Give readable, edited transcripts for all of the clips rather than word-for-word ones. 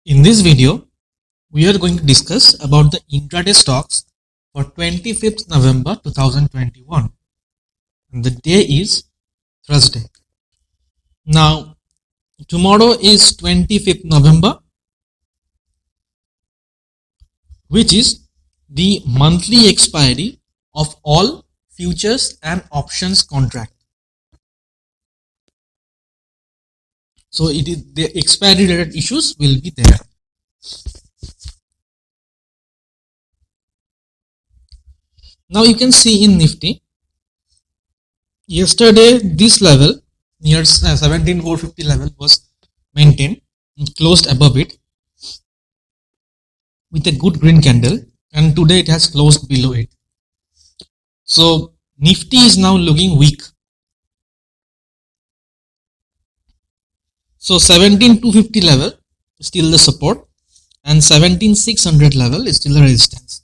In this video, we are going to discuss about the intraday stocks for 25th November 2021 and the day is Thursday. Now, tomorrow is 25th November, which is the monthly expiry of all futures and options contract. So it is the expiry related issues will be there. Now you can see in Nifty, yesterday this level near 17450 level was maintained and closed above it with a good green candle, and today it has closed below it. So Nifty is now looking weak. So 17250 level is still the support and 17600 level is still the resistance.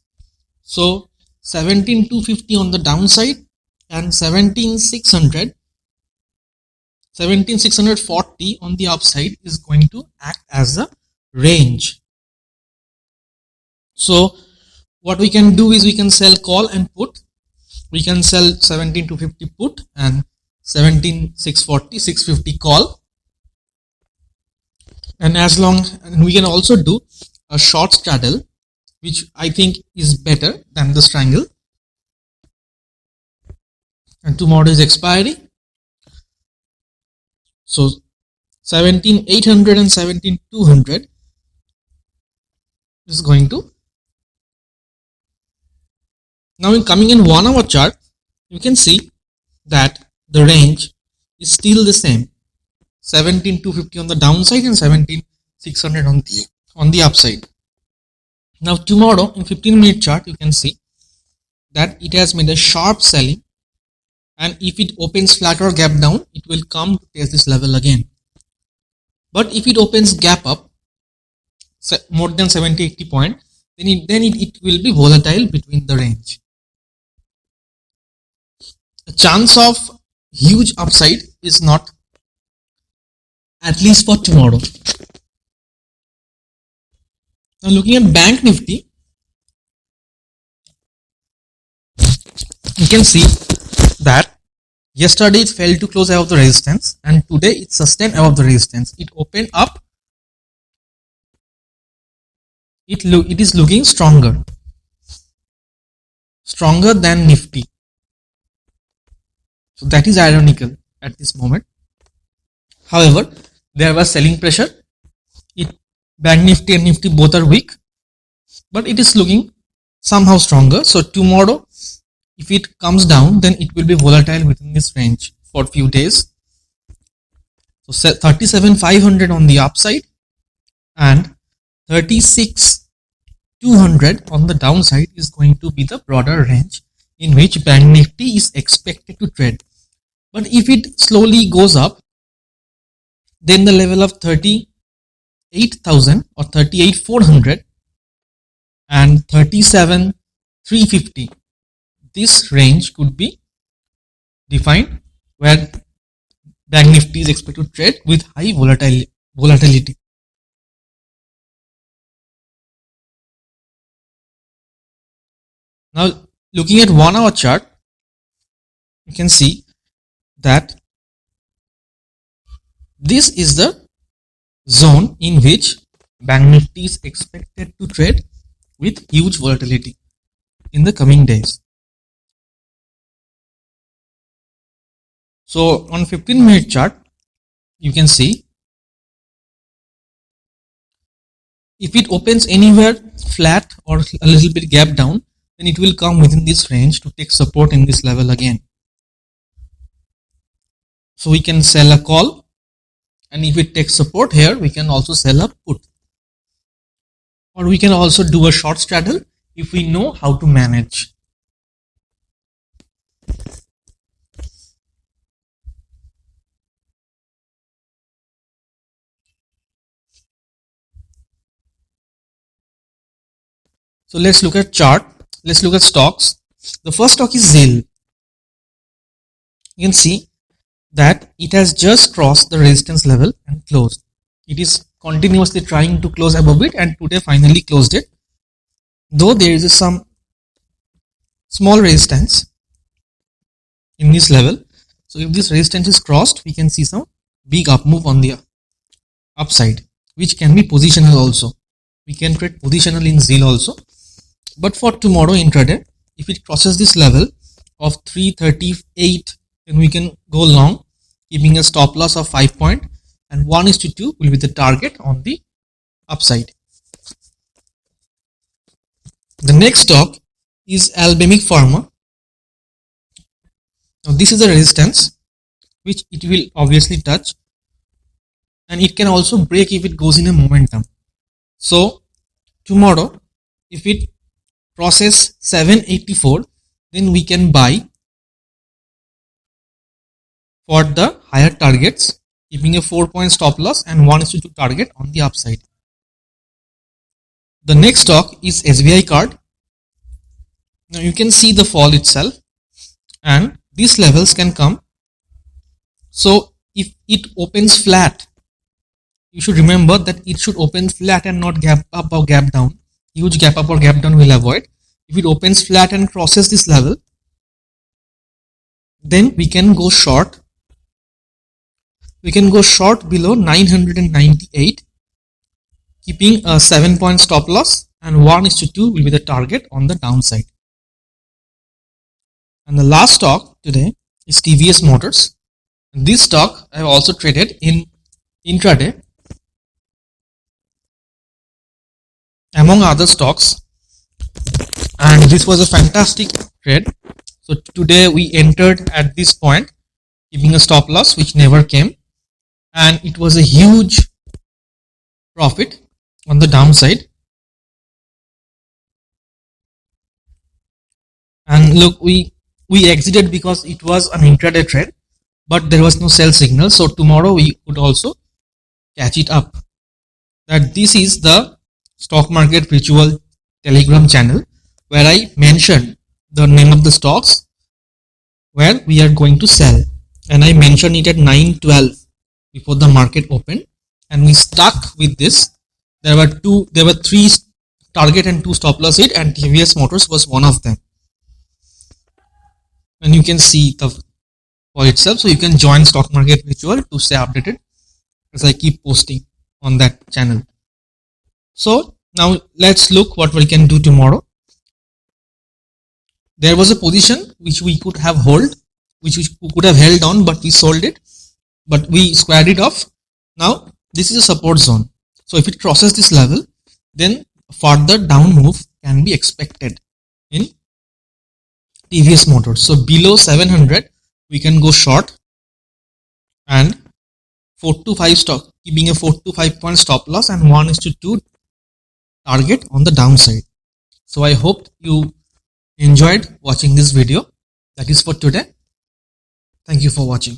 So 17250 on the downside and 17640 on the upside is going to act as a range. So what we can do is we can sell call and put. We can sell 17250 put and 17640 650 call. And we can also do a short straddle, which I think is better than the strangle. And tomorrow is expiry. So 17800 and 17200 is going to. Now in coming in 1 hour chart, you can see that the range is still the same. 17250 on the downside and 17600 on the upside. Now tomorrow in 15-minute chart, you can see that it has made a sharp selling, and if it opens flat or gap down, it will come to test this level again. But if it opens gap up more than 70-80 point, then it will be volatile between the range. A chance of huge upside is not, at least for tomorrow. Now looking at Bank Nifty, you can see that yesterday it fell to close above the resistance and today it sustained above the resistance. It opened up. It is looking stronger than Nifty. So that is ironical at this moment. However, there was selling pressure. Bank Nifty and Nifty both are weak, but it is looking somehow stronger. So tomorrow, if it comes down, then it will be volatile within this range for a few days. So 37,500 on the upside and 36,200 on the downside is going to be the broader range in which Bank Nifty is expected to trade. But if it slowly goes up, then the level of 38,000 or 38,400 and 37,350, this range could be defined where Bank Nifty is expected to trade with high volatility. Now looking at 1 hour chart, you can see that this is the zone in which Bank Nifty is expected to trade with huge volatility in the coming days. So on 15-minute chart, you can see if it opens anywhere flat or a little bit gap down, then it will come within this range to take support in this level again. So we can sell a call, and if it takes support here, we can also sell a put. Or we can also do a short straddle if we know how to manage. So let's look at chart. Let's look at stocks. The first stock is ZAIL. You can see that it has just crossed the resistance level and closed. It is continuously trying to close above it, and today finally closed it, though there is some small resistance in this level. So if this resistance is crossed, we can see some big up move on the upside, which can be positional also. We can trade positional in ZIL also. But for tomorrow intraday, if it crosses this level of 338, then we can go long, keeping a stop loss of 5 point, and 1:2 will be the target on the upside. The next stock is Albemarle Pharma. Now this is a resistance which it will obviously touch, and it can also break if it goes in a momentum. So tomorrow, if it crosses 784, then we can buy for the higher targets, keeping a 4-point stop loss and 1:2 target on the upside. The next stock is SBI Card. Now you can see the fall itself, and these levels can come. So if it opens flat, you should remember that it should open flat and not gap up or gap down. Huge gap up or gap down will avoid. If it opens flat and crosses this level, then we can go short. We can go short below 998, keeping a 7-point stop loss, and 1:2 will be the target on the downside. And the last stock today is TVS Motors. This stock I have also traded in intraday among other stocks, and this was a fantastic trade. So today we entered at this point, keeping a stop loss which never came, and it was a huge profit on the downside. And look, we exited because it was an intraday trade, but there was no sell signal. So tomorrow we could also catch it up. That this is the stock market ritual Telegram channel, where I mentioned the name of the stocks where we are going to sell, and I mentioned it at 9:12 before the market opened, and we stuck with this. There were 3 target and 2 stop loss hit, and TVS Motors was one of them. And you can see the for itself, so you can join stock market ritual to stay updated as I keep posting on that channel. So now let's look what we can do tomorrow. There was a position which we could have held, which we could have held on, but we sold it, but we squared it off. Now this is a support zone. So if it crosses this level, then further down move can be expected in TVS Motors. So below 700 we can go short, and 4 to 5 stock, keeping a 4 to 5 point stop loss and 1:2 target on the downside. So I hope you enjoyed watching this video. That is for today. Thank you for watching.